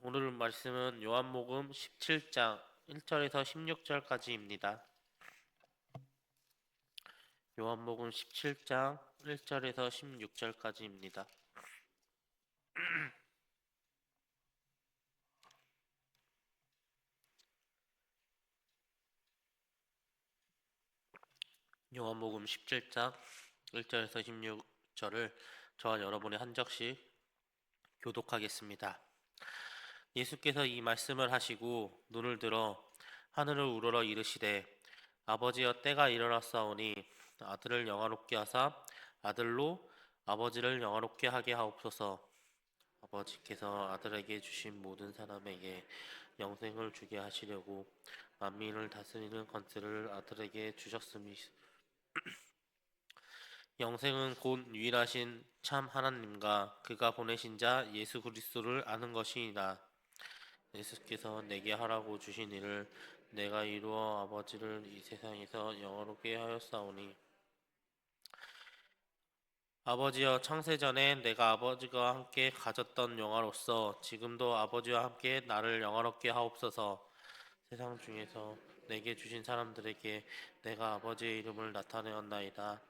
오늘 말씀은 요한복음 17장 1절에서 16절까지입니다. 요한복음 17장 1절에서 16절까지입니다. 요한복음 17장 1절에서 16절을 저와 여러분이 한 적씩 교독하겠습니다. 예수께서 이 말씀을 하시고 눈을 들어 하늘을 우러러 이르시되 아버지여 때가 이르렀사오니 아들을 영화롭게 하사 아들로 아버지를 영화롭게 하게 하옵소서. 아버지께서 아들에게 주신 모든 사람에게 영생을 주게 하시려고 만민을 다스리는 권세를 아들에게 주셨음이 영생은 곧 유일하신 참 하나님과 그가 보내신 자 예수 그리스도를 아는 것이니라. 예수께서 내게 하라고 주신 일을 내가 이루어 아버지를 이 세상에서 영화롭게 하였사오니 아버지여 창세전에 내가 아버지와 함께 가졌던 영화로서 지금도 아버지와 함께 나를 영화롭게 하옵소서. 세상 중에서 내게 주신 사람들에게 내가 아버지의 이름을 나타내었나이다.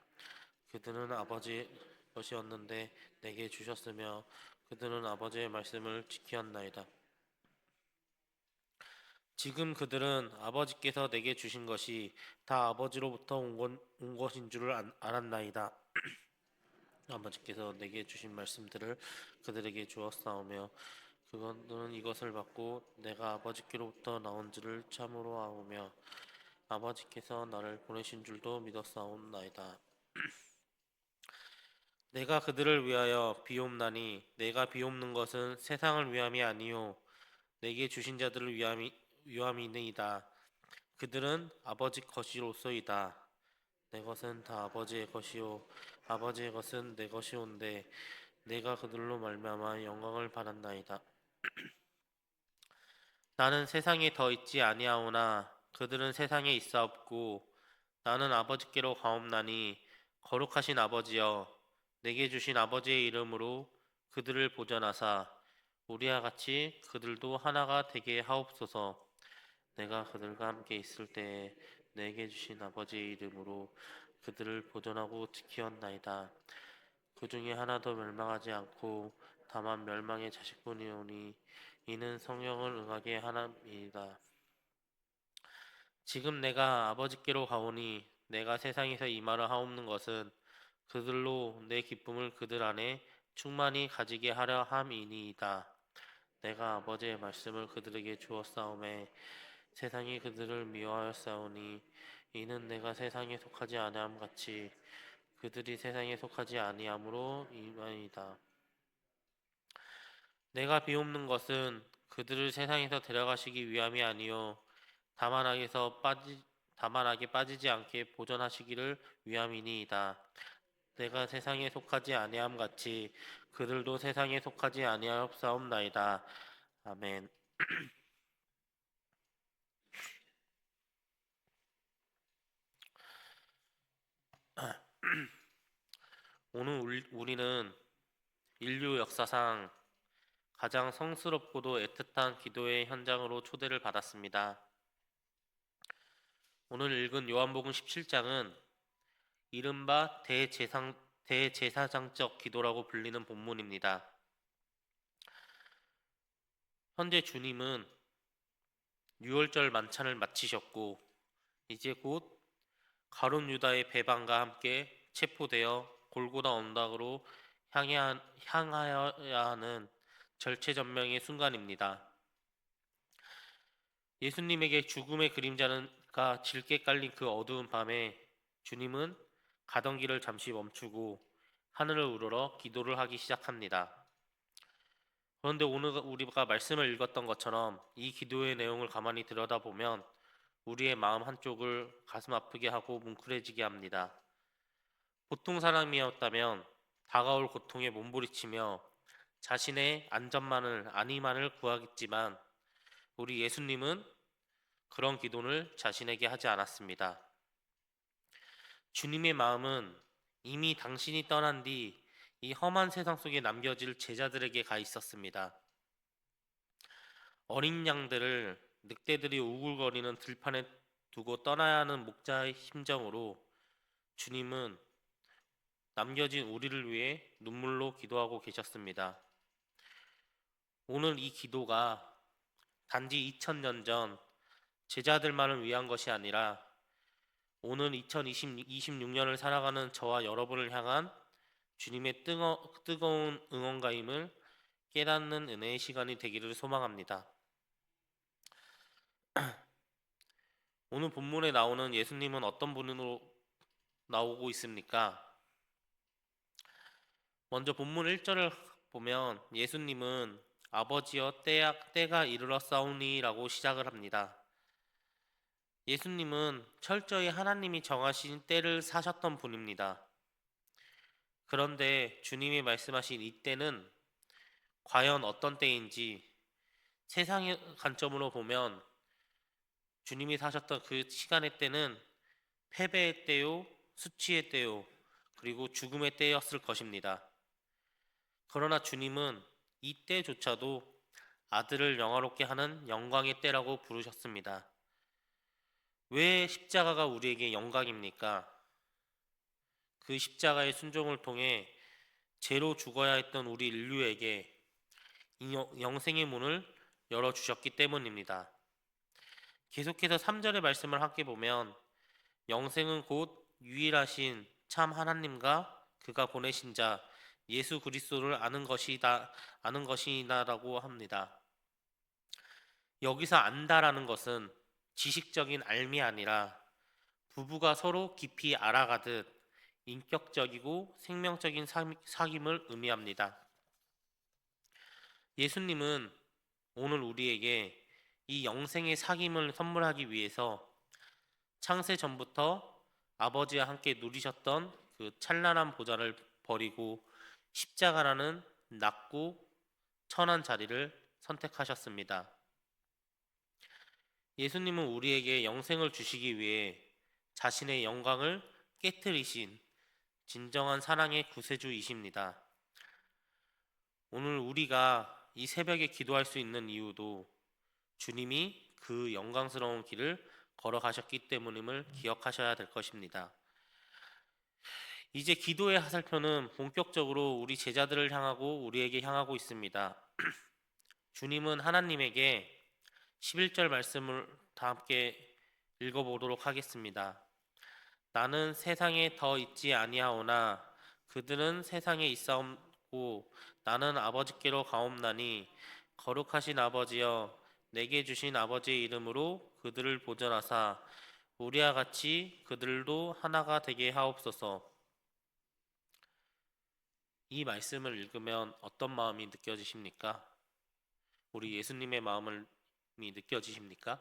그들은 아버지 것이었는데 내게 주셨으며 그들은 아버지의 말씀을 지키었나이다. 지금 그들은 아버지께서 내게 주신 것이 다 아버지로부터 온 것인 줄을 알았나이다. 아버지께서 내게 주신 말씀들을 그들에게 주었사오며 그들은 이것을 받고 내가 아버지께로부터 나온 줄을 참으로 아오며 아버지께서 나를 보내신 줄도 믿었사옵나이다. 내가 그들을 위하여 비옵나니 내가 비옵는 것은 세상을 위함이 아니요 내게 주신 자들을 위함이니이다. 그들은 아버지 것이로소이다. 내 것은 다 아버지의 것이요 아버지의 것은 내 것이온데 내가 그들로 말미암아 영광을 받았나이다. 나는 세상에 더 있지 아니하오나 그들은 세상에 있사옵고 나는 아버지께로 가옵나니 거룩하신 아버지여 내게 주신 아버지의 이름으로 그들을 보전하사 우리와 같이 그들도 하나가 되게 하옵소서. 내가 그들과 함께 있을 때에 내게 주신 아버지의 이름으로 그들을 보존하고 지키었나이다. 그 중에 하나도 멸망하지 않고 다만 멸망의 자식뿐이오니 이는 성령을 응하게 하나이다. 지금 내가 아버지께로 가오니 내가 세상에서 이 말을 하옵는 것은 그들로 내 기쁨을 그들 안에 충만히 가지게 하려 함이니이다. 내가 아버지의 말씀을 그들에게 주었사오매 세상이 그들을 미워하였사오니 이는 내가 세상에 속하지 아니함 같이 그들이 세상에 속하지 아니함으로 이만이다. 내가 비옵는 것은 그들을 세상에서 데려가시기 위함이 아니요 다만 악에 빠지지 않게 보존하시기를 위함이니이다. 내가 세상에 속하지 아니함 같이 그들도 세상에 속하지 아니하옵사옵나이다. 아멘. 오늘 우리는 인류 역사상 가장 성스럽고도 애틋한 기도의 현장으로 초대를 받았습니다. 오늘 읽은 요한복음 17장은 이른바 대제사장적 기도라고 불리는 본문입니다. 현재 주님은 유월절 만찬을 마치셨고 이제 곧 가룟 유다의 배반과 함께 체포되어 골고다 언덕으로 향하여야 하는 절체절명의 순간입니다. 예수님에게 죽음의 그림자가 짙게 깔린 그 어두운 밤에 주님은 가던 길을 잠시 멈추고 하늘을 우러러 기도를 하기 시작합니다. 그런데 오늘 우리가 말씀을 읽었던 것처럼 이 기도의 내용을 가만히 들여다보면 우리의 마음 한쪽을 가슴 아프게 하고 뭉클해지게 합니다. 보통 사람이었다면 다가올 고통에 몸부리치며 자신의 안위만을 구하겠지만 우리 예수님은 그런 기도를 자신에게 하지 않았습니다. 주님의 마음은 이미 당신이 떠난 뒤 이 험한 세상 속에 남겨질 제자들에게 가 있었습니다. 어린 양들을 늑대들이 우글거리는 들판에 두고 떠나야 하는 목자의 심정으로 주님은 남겨진 우리를 위해 눈물로 기도하고 계셨습니다. 오늘 이 기도가 단지 2000년 전 제자들만을 위한 것이 아니라 오늘 2026년을 살아가는 저와 여러분을 향한 주님의 뜨거운 응원가임을 깨닫는 은혜의 시간이 되기를 소망합니다. 오늘 본문에 나오는 예수님은 어떤 분으로 나오고 있습니까? 먼저 본문 1절을 보면 예수님은 아버지여 때가 이르렀사오니 라고 시작을 합니다. 예수님은 철저히 하나님이 정하신 때를 사셨던 분입니다. 그런데 주님이 말씀하신 이 때는 과연 어떤 때인지 세상의 관점으로 보면 주님이 사셨던 그 시간의 때는 패배의 때요, 수치의 때요, 그리고 죽음의 때였을 것입니다. 그러나 주님은 이 때조차도 아들을 영화롭게 하는 영광의 때라고 부르셨습니다. 왜 십자가가 우리에게 영광입니까? 그 십자가의 순종을 통해 죄로 죽어야 했던 우리 인류에게 영생의 문을 열어주셨기 때문입니다. 계속해서 3절의 말씀을 함께 보면 영생은 곧 유일하신 참 하나님과 그가 보내신 자 예수 그리스도를 아는 것이다라고 합니다. 여기서 안다라는 것은 지식적인 알미 아니라 부부가 서로 깊이 알아가듯 인격적이고 생명적인 사귐을 의미합니다. 예수님은 오늘 우리에게 이 영생의 사귐을 선물하기 위해서 창세 전부터 아버지와 함께 누리셨던 그 찬란한 보좌를 버리고 십자가라는 낮고 천한 자리를 선택하셨습니다. 예수님은 우리에게 영생을 주시기 위해 자신의 영광을 깨뜨리신 진정한 사랑의 구세주이십니다. 오늘 우리가 이 새벽에 기도할 수 있는 이유도 주님이 그 영광스러운 길을 걸어가셨기 때문임을 기억하셔야 될 것입니다. 이제 기도의 하살표는 본격적으로 우리 제자들을 향하고 우리에게 향하고 있습니다. 주님은 하나님에게 11절 말씀을 다 함께 읽어보도록 하겠습니다. 나는 세상에 더 있지 아니하오나 그들은 세상에 있사옵고 나는 아버지께로 가옵나니 거룩하신 아버지여 내게 주신 아버지의 이름으로 그들을 보전하사 우리와 같이 그들도 하나가 되게 하옵소서. 이 말씀을 읽으면 어떤 마음이 느껴지십니까? 우리 예수님의 마음이 느껴지십니까?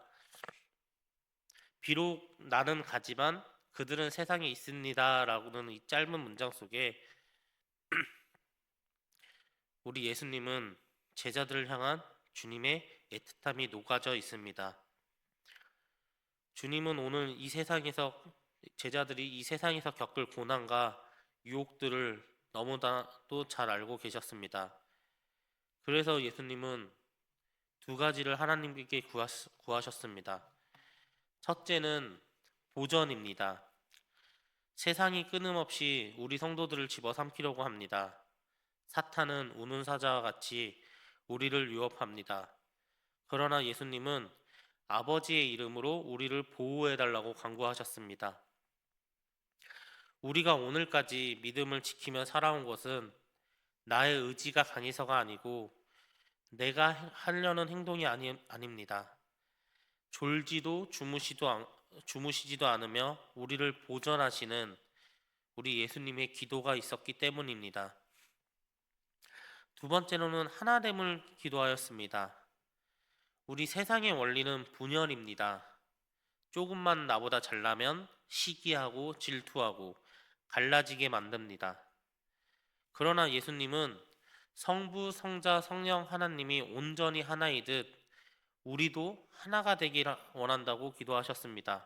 비록 나는 가지만 그들은 세상에 있습니다 라고는 이 짧은 문장 속에 우리 예수님은 제자들을 향한 주님의 애틋함이 녹아져 있습니다. 주님은 오늘 이 세상에서 제자들이 이 세상에서 겪을 고난과 유혹들을 너무나도 잘 알고 계셨습니다. 그래서 예수님은 두 가지를 하나님께 구하셨습니다. 첫째는 보전입니다. 세상이 끊임없이 우리 성도들을 집어삼키려고 합니다. 사탄은 우는 사자와 같이 우리를 유혹합니다. 그러나 예수님은 아버지의 이름으로 우리를 보호해달라고 간구하셨습니다. 우리가 오늘까지 믿음을 지키며 살아온 것은 나의 의지가 강해서가 아니고 내가 하려는 행동이 아닙니다. 졸지도 주무시지도 않으며 우리를 보전하시는 우리 예수님의 기도가 있었기 때문입니다. 두 번째로는 하나됨을 기도하였습니다. 우리 세상의 원리는 분열입니다. 조금만 나보다 잘나면 시기하고 질투하고 갈라지게 만듭니다. 그러나 예수님은 성부, 성자, 성령 하나님이 온전히 하나이듯 우리도 하나가 되길 원한다고 기도하셨습니다.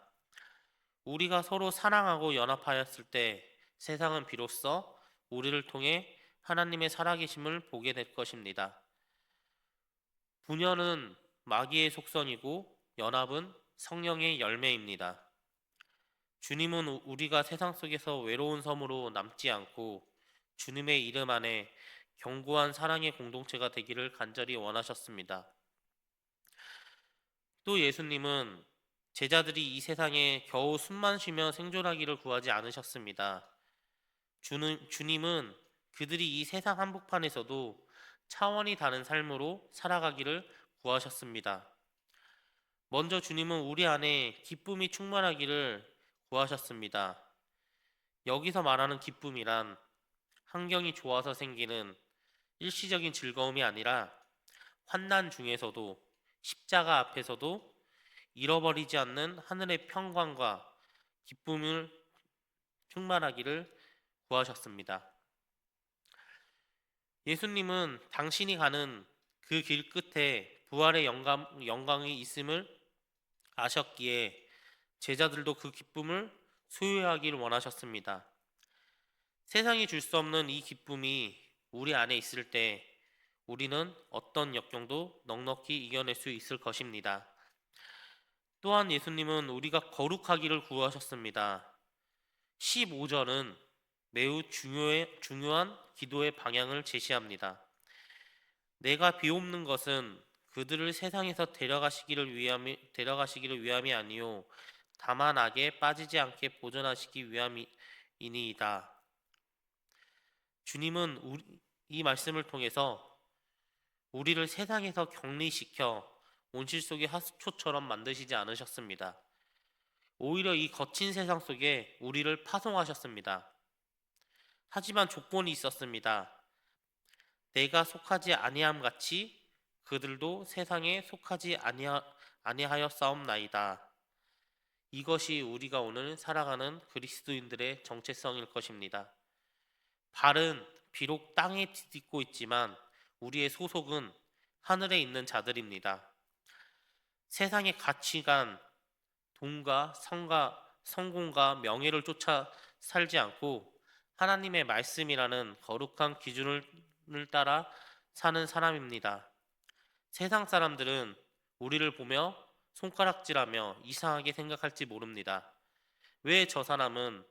우리가 서로 사랑하고 연합하였을 때 세상은 비로소 우리를 통해 하나님의 살아계심을 보게 될 것입니다. 분열은 마귀의 속성이고 연합은 성령의 열매입니다. 주님은 우리가 세상 속에서 외로운 섬으로 남지 않고 주님의 이름 안에 견고한 사랑의 공동체가 되기를 간절히 원하셨습니다. 또 예수님은 제자들이 이 세상에 겨우 숨만 쉬며 생존하기를 구하지 않으셨습니다. 주님은 그들이 이 세상 한복판에서도 차원이 다른 삶으로 살아가기를 구하셨습니다. 먼저 주님은 우리 안에 기쁨이 충만하기를 구하셨습니다. 여기서 말하는 기쁨이란 환경이 좋아서 생기는 일시적인 즐거움이 아니라 환난 중에서도 십자가 앞에서도 잃어버리지 않는 하늘의 평강과 기쁨을 충만하기를 구하셨습니다. 예수님은 당신이 가는 그 길 끝에 부활의 영광이 있음을 아셨기에 제자들도 그 기쁨을 소유하기를 원하셨습니다. 세상이 줄 수 없는 이 기쁨이 우리 안에 있을 때 우리는 어떤 역경도 넉넉히 이겨낼 수 있을 것입니다. 또한 예수님은 우리가 거룩하기를 구하셨습니다. 15절은 매우 중요한 기도의 방향을 제시합니다. 내가 비옵는 것은 그들을 세상에서 데려가시기를 위함이 아니요 다만 악에 빠지지 않게 보존하시기 위함이니이다. 주님은 이 말씀을 통해서 우리를 세상에서 격리시켜 온실 속의 하수초처럼 만드시지 않으셨습니다. 오히려 이 거친 세상 속에 우리를 파송하셨습니다. 하지만 조건이 있었습니다. 내가 속하지 아니함 같이 그들도 세상에 속하지 아니하였사옵나이다. 이것이 우리가 오늘 살아가는 그리스도인들의 정체성일 것입니다. 발은 비록 땅에 디딛고 있지만 우리의 소속은 하늘에 있는 자들입니다. 세상의 가치관, 돈과 성공과 명예를 쫓아 살지 않고 하나님의 말씀이라는 거룩한 기준을 따라 사는 사람입니다. 세상 사람들은 우리를 보며 손가락질하며 이상하게 생각할지 모릅니다. 왜 저 사람은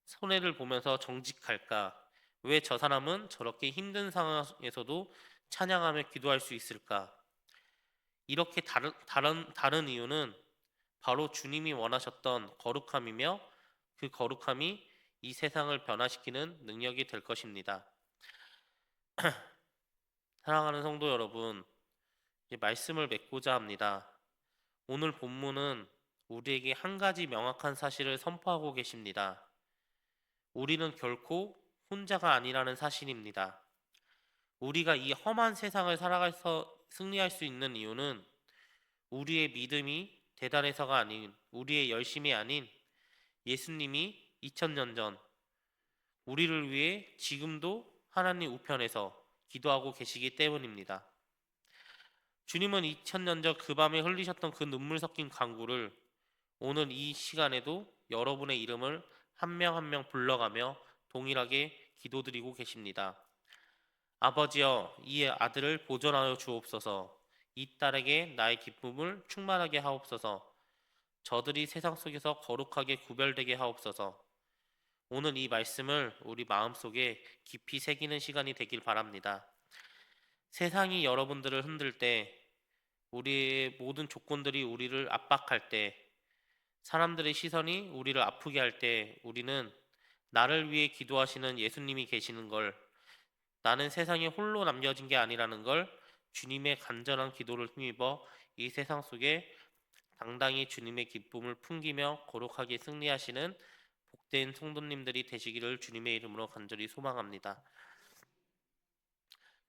손해를 보면서 정직할까? 왜 저 사람은 저렇게 힘든 상황에서도 찬양하며 기도할 수 있을까? 이렇게 다른 이유는 바로 주님이 원하셨던 거룩함이며 그 거룩함이 이 세상을 변화시키는 능력이 될 것입니다. 사랑하는 성도 여러분, 이제 말씀을 맺고자 합니다. 오늘 본문은 우리에게 한 가지 명확한 사실을 선포하고 계십니다. 우리는 결코 혼자가 아니라는 사실입니다. 우리가 이 험한 세상을 살아가서 승리할 수 있는 이유는 우리의 믿음이 대단해서가 아닌, 우리의 열심이 아닌 예수님이 2000년 전 우리를 위해 지금도 하나님 우편에서 기도하고 계시기 때문입니다. 주님은 2000년 전 그 밤에 흘리셨던 그 눈물 섞인 강구를 오늘 이 시간에도 여러분의 이름을 한 명 한 명 불러가며 동일하게 기도드리고 계십니다. 아버지여, 이 아들을 보존하여 주옵소서. 이 딸에게 나의 기쁨을 충만하게 하옵소서. 저들이 세상 속에서 거룩하게 구별되게 하옵소서. 오늘 이 말씀을 우리 마음속에 깊이 새기는 시간이 되길 바랍니다. 세상이 여러분들을 흔들 때, 우리의 모든 조건들이 우리를 압박할 때, 사람들의 시선이 우리를 아프게 할 때, 우리는 나를 위해 기도하시는 예수님이 계시는 걸, 나는 세상에 홀로 남겨진 게 아니라는 걸 주님의 간절한 기도를 힘입어 이 세상 속에 당당히 주님의 기쁨을 풍기며 거룩하게 승리하시는 복된 성도님들이 되시기를 주님의 이름으로 간절히 소망합니다.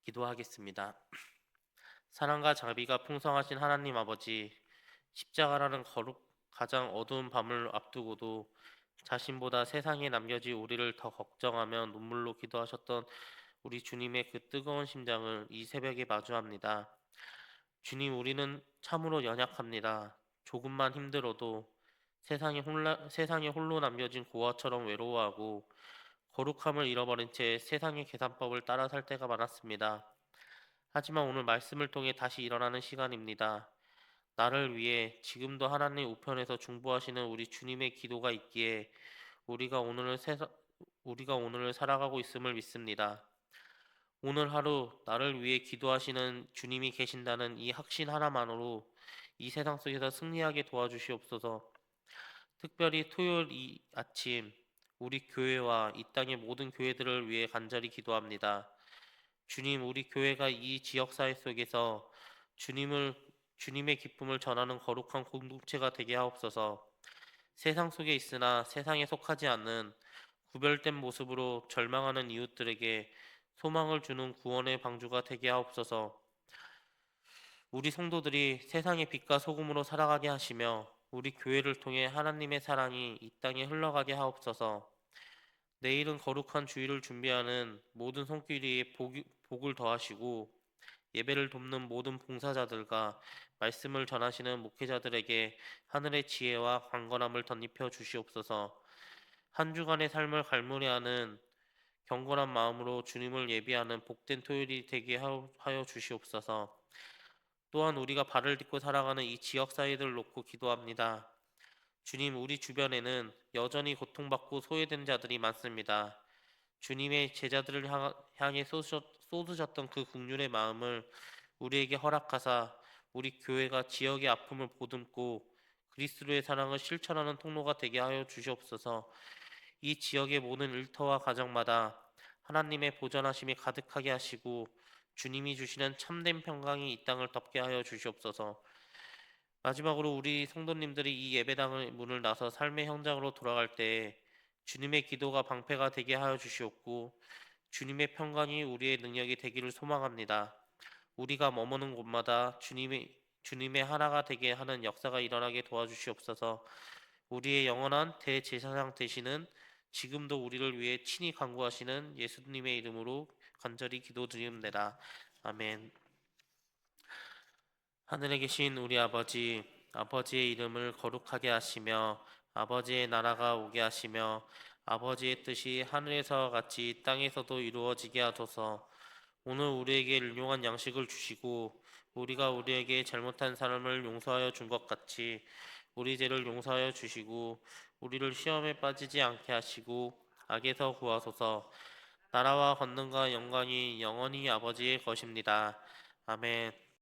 기도하겠습니다. 사랑과 자비가 풍성하신 하나님 아버지, 십자가라는 가장 어두운 밤을 앞두고도 자신보다 세상에 남겨진 우리를 더 걱정하며 눈물로 기도하셨던 우리 주님의 그 뜨거운 심장을 이 새벽에 마주합니다. 주님, 우리는 참으로 연약합니다. 조금만 힘들어도 세상에 홀로 남겨진 고아처럼 외로워하고 거룩함을 잃어버린 채 세상의 계산법을 따라 살 때가 많았습니다. 하지만 오늘 말씀을 통해 다시 일어나는 시간입니다. 나를 위해 지금도 하나님 우편에서 중보하시는 우리 주님의 기도가 있기에 우리가 오늘을 살아가고 있음을 믿습니다. 오늘 하루 나를 위해 기도하시는 주님이 계신다는 이 확신 하나만으로 이 세상 속에서 승리하게 도와주시옵소서. 특별히 토요일 이 아침 우리 교회와 이 땅의 모든 교회들을 위해 간절히 기도합니다. 주님, 우리 교회가 이 지역사회 속에서 주님을 주님의 기쁨을 전하는 거룩한 공동체가 되게 하옵소서. 세상 속에 있으나 세상에 속하지 않는 구별된 모습으로 절망하는 이웃들에게 소망을 주는 구원의 방주가 되게 하옵소서. 우리 성도들이 세상의 빛과 소금으로 살아가게 하시며 우리 교회를 통해 하나님의 사랑이 이 땅에 흘러가게 하옵소서. 내일은 거룩한 주일을 준비하는 모든 손길이 복을 더하시고 예배를 돕는 모든 봉사자들과 말씀을 전하시는 목회자들에게 하늘의 지혜와 강건함을 덧입혀 주시옵소서. 한 주간의 삶을 갈무리하는 경건한 마음으로 주님을 예비하는 복된 토요일이 되게 하여 주시옵소서. 또한 우리가 발을 딛고 살아가는 이 지역 사회들을 놓고 기도합니다. 주님, 우리 주변에는 여전히 고통받고 소외된 자들이 많습니다. 주님의 제자들을 향해 쏟으셨던 그 국률의 마음을 우리에게 허락하사 우리 교회가 지역의 아픔을 보듬고 그리스도의 사랑을 실천하는 통로가 되게 하여 주시옵소서. 이 지역의 모든 일터와 가정마다 하나님의 보전하심이 가득하게 하시고 주님이 주시는 참된 평강이 이 땅을 덮게 하여 주시옵소서. 마지막으로 우리 성도님들이 이 예배당의 문을 나서 삶의 현장으로 돌아갈 때 주님의 기도가 방패가 되게 하여 주시옵고 주님의 평강이 우리의 능력이 되기를 소망합니다. 우리가 머무는 곳마다 주님의 하나가 되게 하는 역사가 일어나게 도와주시옵소서. 우리의 영원한 대제사장 되시는 지금도 우리를 위해 친히 간구하시는 예수님의 이름으로 간절히 기도드립니다. 아멘. 하늘에 계신 우리 아버지, 아버지의 이름을 거룩하게 하시며 아버지의 나라가 오게 하시며 아버지의 뜻이 하늘에서와 같이 땅에서도 이루어지게 하소서. 오늘 우리에게 일용할 양식을 주시고 우리가 우리에게 잘못한 사람을 용서하여 준 것 같이 우리 죄를 용서하여 주시고 우리를 시험에 빠지지 않게 하시고 악에서 구하소서. 나라와 권능과 영광이 영원히 아버지의 것입니다. 아멘.